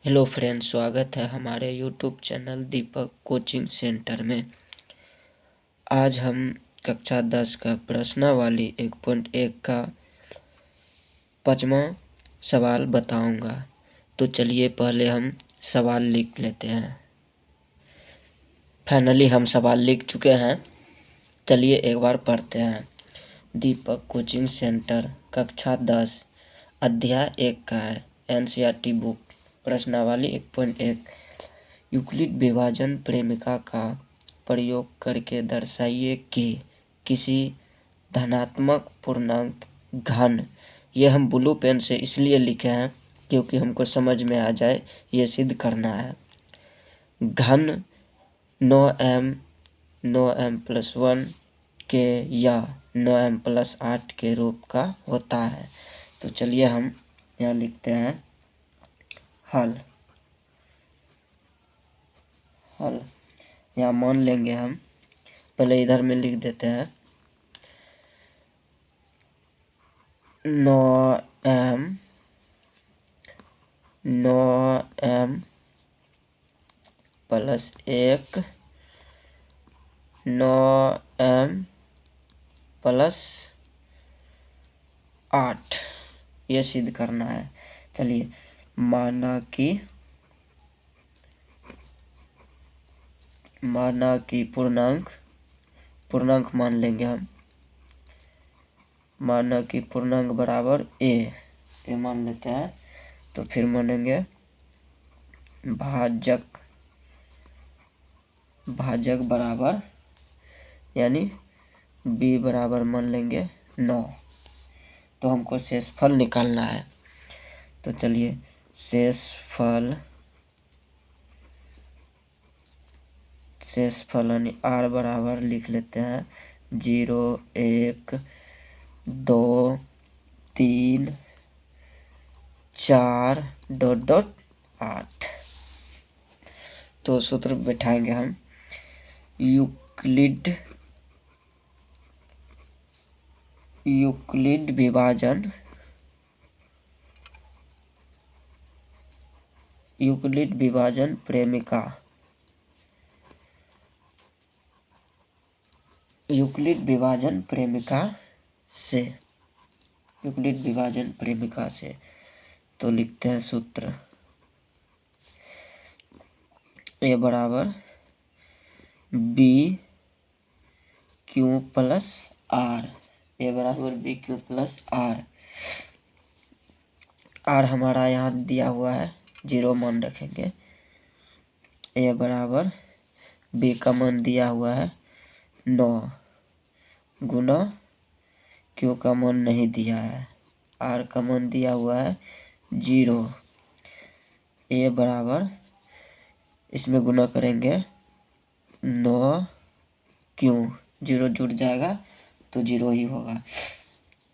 Hello friends, स्वागत है हमारे यूट्यूब चैनल दीपक कोचिंग सेंटर में। आज हम कक्षा 10 का प्रश्नावली 1.1 का 5वां सवाल बताऊंगा। तो चलिए पहले हम सवाल लिख लेते हैं। फाइनली हम सवाल लिख चुके हैं। चलिए एक बार पढ़ते हैं। दीपक कोचिंग सेंटर कक्षा 10 अध्याय 1 का है, एनसीईआरटी बुक, प्रश्नावली 1.1। यूक्लिड विभाजन प्रेमिका का प्रयोग करके दर्शाइए कि किसी धनात्मक पूर्णांक घन, ये हम ब्लू पेन से इसलिए लिखे हैं क्योंकि हमको समझ में आ जाए, ये सिद्ध करना है। घन 9m+1 के या 9m+8 के रूप का होता है। तो चलिए हम यहाँ लिखते हैं हल। यहाँ मान लेंगे हम, पहले इधर में लिख देते हैं 9m + 1 9m+8 ये सिद्ध करना है। चलिए माना कि पूर्णांक मान लेंगे हम। माना कि पूर्णांक बराबर ए मान लेते हैं। तो फिर मानेंगे भाजक बराबर, यानी b बराबर मान लेंगे 9। तो हमको शेषफल निकालना है। तो चलिए शेषफल यानी r बराबर लिख लेते हैं 0, 1, 2, 3, 4, ... 8। तो सूत्र बैठाएंगे हम। यूक्लिड विभाजन प्रेमिका से तो लिखते हैं सूत्र ए बराबर BQ + R। R हमारा यहाँ दिया हुआ है, 0 मान रखेंगे। ए बराबर B का मान दिया हुआ है 9 गुना Q का मान नहीं दिया है, R का मान दिया हुआ है 0। ए बराबर इसमें गुना करेंगे 9Q, 0 जुड़ जाएगा तो 0 ही होगा।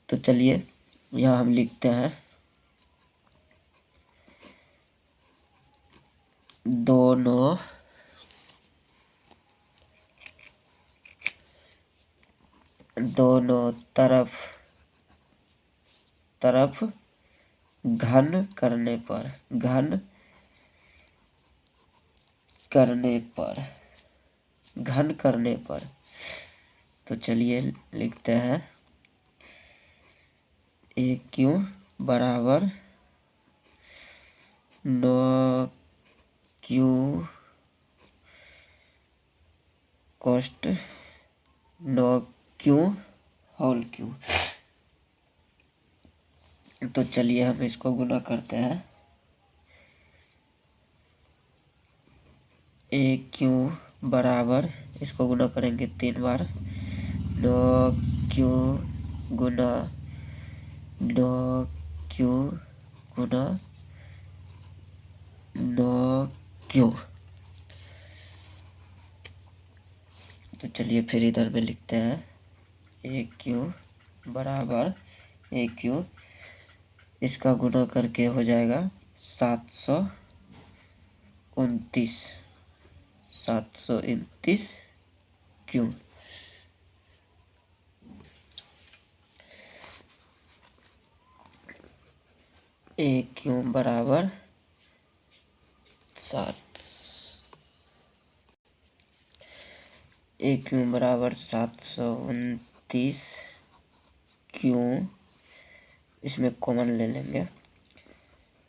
तो चलिए यहाँ हम लिखते हैं 2 तरफ घन करने पर। तो चलिए लिखते हैं AQ बराबर 9Q कोष्ट 9Q होल क्यूब। तो चलिए हम इसको गुना करते हैं। AQ बराबर, इसको गुना करेंगे 3 बार, 9Q गुना 9Q गुना 9Q। तो चलिए फिर इधर में लिखते हैं AQ बराबर AQ, इसका गुना करके हो जाएगा 729 Q। AQ बराबर सात ए क्यों बराबर 729 क्यों, इसमें कॉमन ले लेंगे।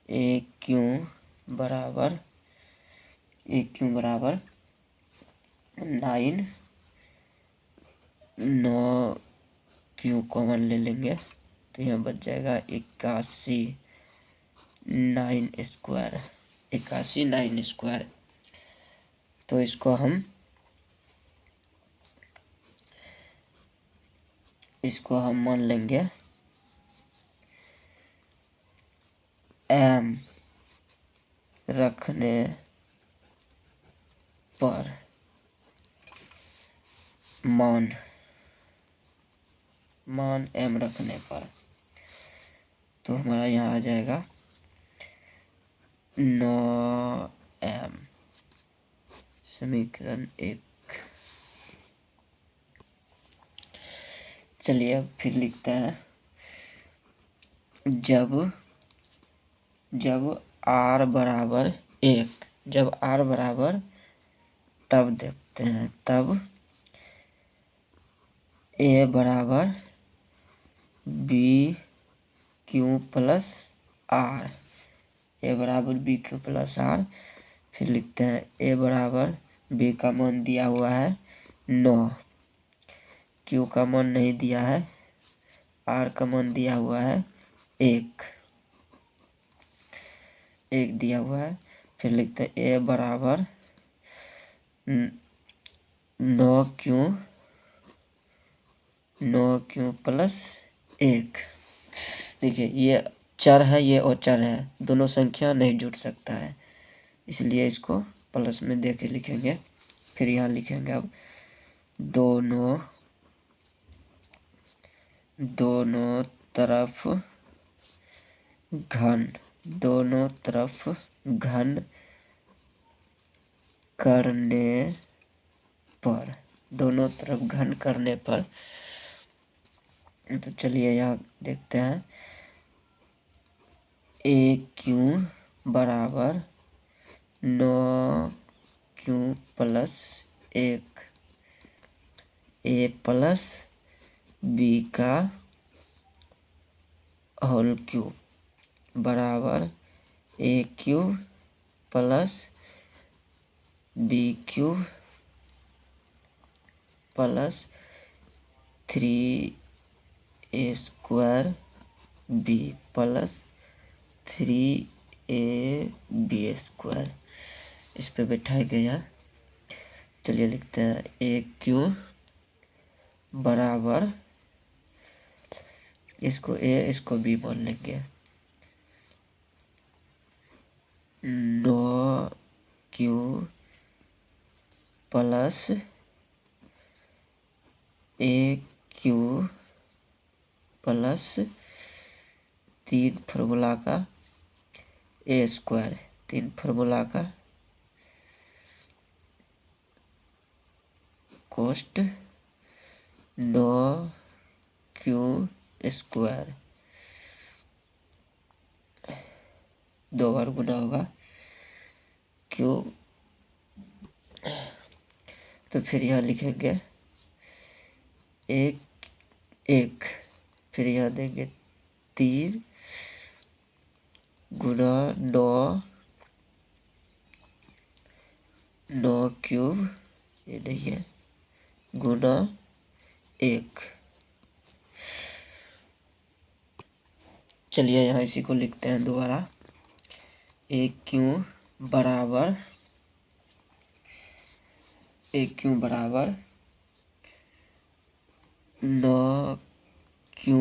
ए क्यों बराबर 9, 9 क्यों कॉमन ले लेंगे तो यहाँ बच जाएगा 81 9 स्क्वायर, 81 9 स्क्वायर। तो इसको हम मान लेंगे m रखने पर, मान m रखने पर, तो हमारा यहाँ आ जाएगा 9m, समीकरण 1। चलिए अब फिर लिखते हैं, जब r बराबर 1, जब r बराबर, तब देखते हैं, तब a बराबर b Q plus r, a बराबर b क्यू प्लस r। फिर लिखते हैं a बराबर b का मान दिया हुआ है 9, q का मान नहीं दिया है, r का मान दिया हुआ है 1 दिया हुआ है। फिर लिखते हैं a बराबर 9 क्यू प्लस 1। देखिए ये चर है, ये और चर है, दोनों संख्या नहीं जुड़ सकता है, इसलिए इसको प्लस में दे के लिखेंगे। फिर यहाँ लिखेंगे अब दोनों तरफ घन, दोनों तरफ घन करने पर, दोनों तरफ घन करने पर। तो चलिए यहाँ देखते हैं, ए क्यू बराबर 9 q plus 1, a plus b का होल क्यूब बराबर a cube plus b cube plus 3a square b plus 3ab square, इस पे बैठाया गया। चलिए लिखते हैं ए क्यू बराबर, इसको a इसको b मान लेंगे, 9 क्यू प्लस ए क्यू प्लस 3 फार्मूला का ए स्क्वायर, 3 फार्मूला का कोस्ट 9 क्यू स्क्वायर, 2 बार गुना होगा क्यूब। तो फिर यहाँ लिखेंगे एक, फिर यहाँ देंगे 3 गुना 9 क्यूब, ये नहीं है, गुना 1। चलिए यहाँ इसी को लिखते हैं दोबारा, ए क्यू बराबर 9 q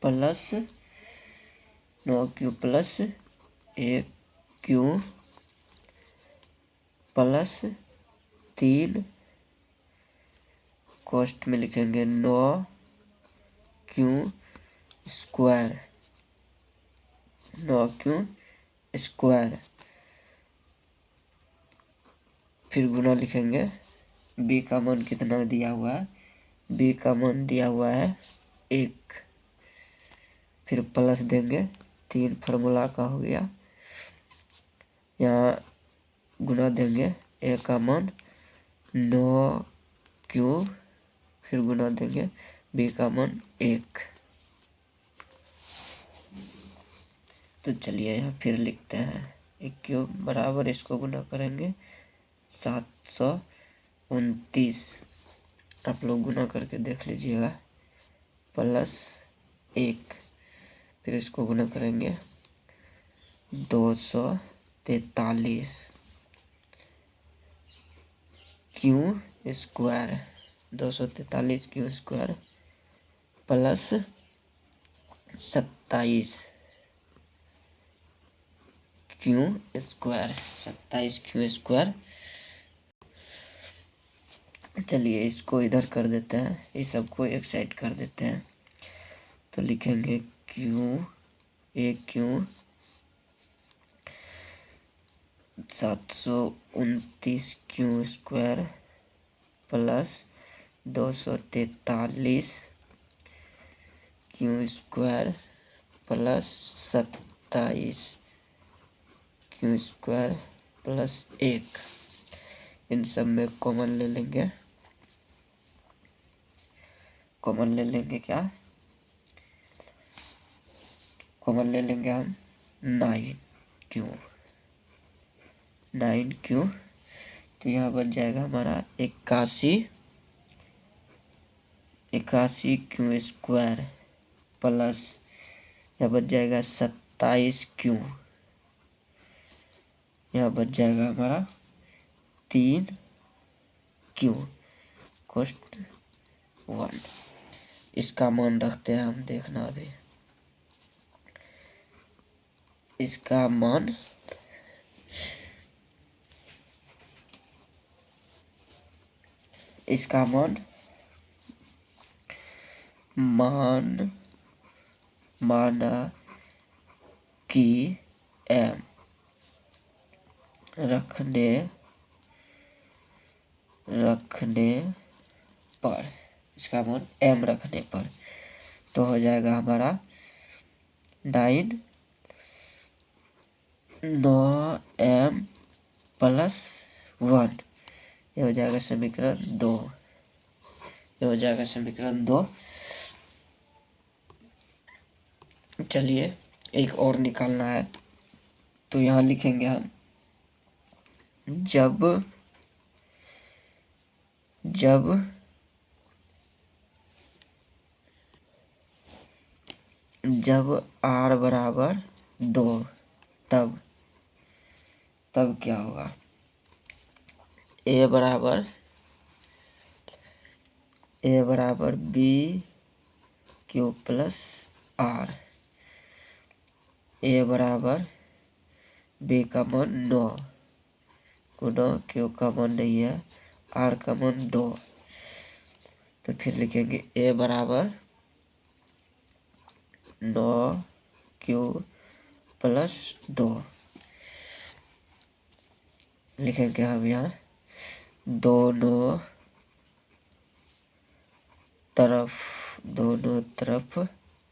plus 1 Q plus 3 cost में लिखेंगे 9 क्यू स्क्वायर, 9 क्यू स्क्वायर। फिर गुना लिखेंगे, b का मान कितना दिया हुआ है, b का मान दिया हुआ है 1, फिर प्लस देंगे, 3 फार्मूला का हो गया, यहाँ गुना देंगे ए का मान 9 क्यूब, फिर गुना देंगे बी का मान 1। तो चलिए यहाँ फिर लिखते हैं 1 क्यूब बराबर, इसको गुना करेंगे 729, आप लोग गुना करके देख लीजिएगा, प्लस 1, फिर इसको गुना करेंगे 243 Q square, 243 Q square plus 27 Q square, 27 Q square. चलिए इसको इधर कर देते हैं, इस सबको एक साइड कर देते हैं। तो लिखेंगे Q 729 Q square plus 243 Q square plus 27 Q square plus 1। इन सब में कॉमन ले लेंगे, कॉमन ले लेंगे क्या, कॉमन ले लेंगे हम 9 क्यू। तो यहाँ बच जाएगा हमारा 81 क्यू स्क्वायर प्लस यहाँ बच जाएगा 27 क्यू, यहाँ बच जाएगा हमारा 3 क्यू कोष्ट 1। इसका मान रखते हैं हम, देखना अभी इसका मान माना कि m रखने पर, इसका मान m रखने पर तो हो जाएगा हमारा 9m प्लस 1, ये हो जाएगा समीकरण 2, ये हो जाएगा समीकरण 2। चलिए एक और निकालना है, तो यहाँ लिखेंगे हम जब r बराबर 2 तब क्या होगा, a बराबर b q plus r, a बराबर b का मान 9 गुना क्यू का मान नहीं है, r का मान 2। तो फिर लिखेंगे a बराबर 9 क्यू प्लस 2, लिखेंगे हम यहाँ दोनों तरफ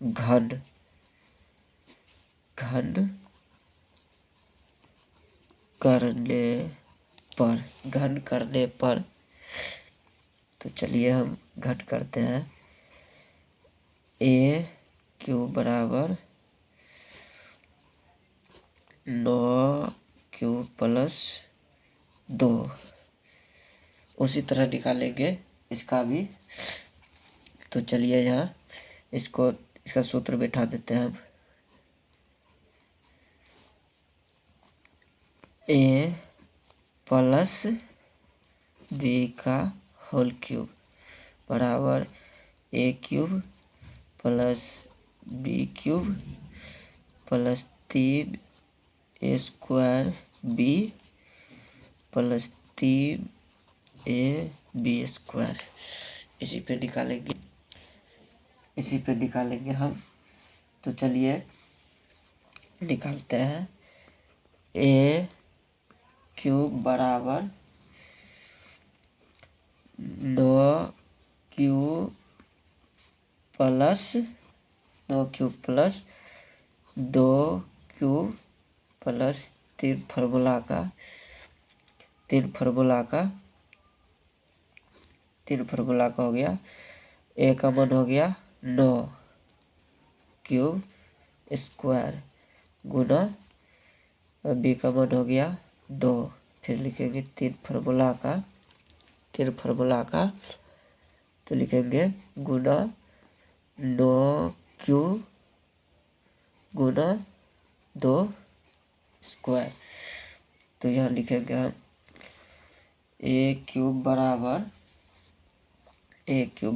घन करने पर। तो चलिए हम घट करते हैं, a क्यू बराबर 9 क्यू प्लस 2, उसी तरह निकालेंगे इसका भी। तो चलिए यहाँ इसका सूत्र बैठा देते हैं हम, a प्लस b का होल क्यूब बराबर a cube plus b cube plus 3 a square b plus 3 a b square. इसी पे निकालेंगे हम। तो चलिए निकालते हैं, a क्यूब बराबर 9 क्यूब प्लस 2 क्यूब प्लस तीन फार्मूला का हो गया। ए का मान हो गया 9 क्यूब स्क्वायर गुना बी का मान हो गया 2। फिर लिखेंगे तीन फार्मूला का तो लिखेंगे गुना 9 क्यूब गुना 2 स्क्वायर। तो यहाँ लिखेंगे हम ए क्यूब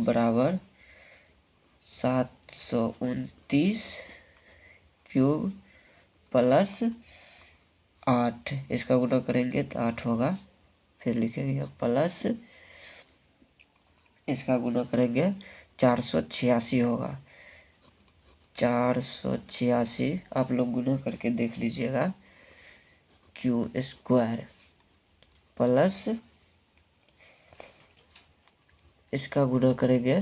बराबर 729 क्यूब प्लस 8, इसका गुणा करेंगे तो 8 होगा। फिर लिखेंगे प्लस इसका गुणा करेंगे 486 होगा। 486 आप लोग गुणा करके देख लीजिएगा। क्यू स्क्वायर प्लस इसका गुणा करेंगे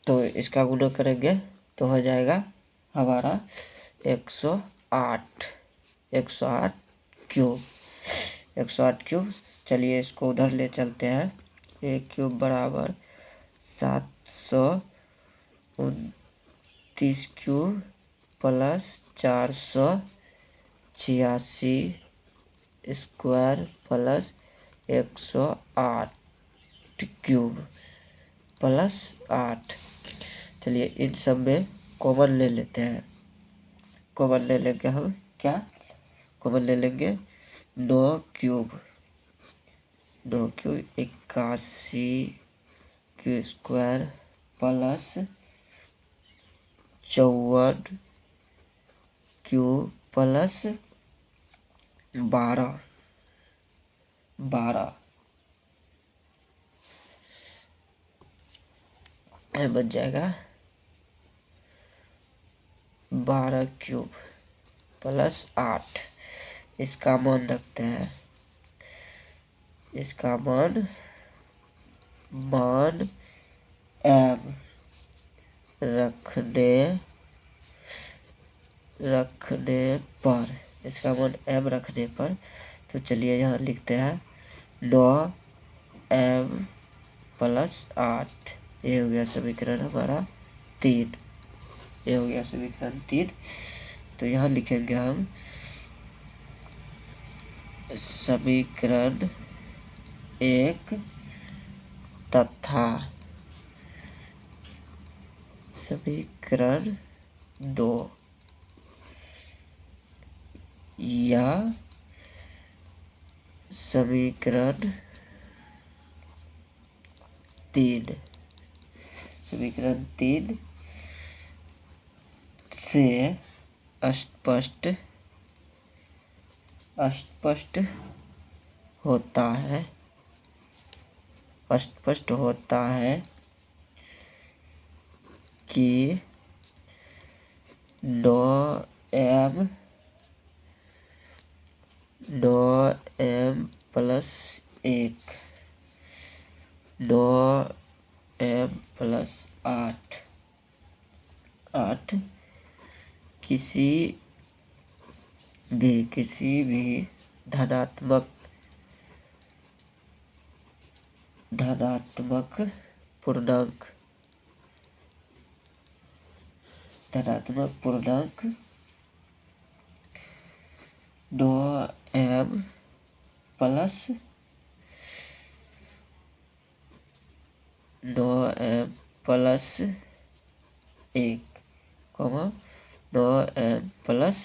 तो इसका गुणा करेंगे तो हो जाएगा हमारा 108 क्यूब 108 क्यूब। चलिए इसको उधर ले चलते हैं। ए क्यूब बराबर 729 cube plus 486 square plus 108 cube plus 8। चलिए इन सब में कॉमन ले लेते हैं। कॉमन ले लेंगे हम क्या? कॉमन ले लेंगे 9 cube 81 Q square plus 54 Q plus 12 बच जाएगा 12 क्यूब प्लस 8। इसका मान रखते हैं। इसका मान m रखने पर, इसका मान m रखने पर तो चलिए यहाँ लिखते हैं 9m प्लस 8। ये हो गया समीकरण हमारा 3। ये हो गया समीकरण 3। तो यहाँ लिखेंगे हम समीकरण 1 तथा समीकरण 2 या समीकरण 3 से स्पष्ट होता है कि 9m प्लस 1 9m प्लस 8 किसी भी धनात्मक पूर्णांक 9m प्लस 1 9m प्लस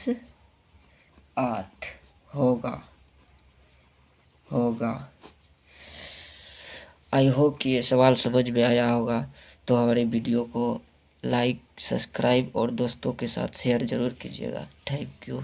8 होगा। आई होप कि ये सवाल समझ में आया होगा। तो हमारे वीडियो को लाइक, सब्सक्राइब और दोस्तों के साथ शेयर ज़रूर कीजिएगा। Thank you.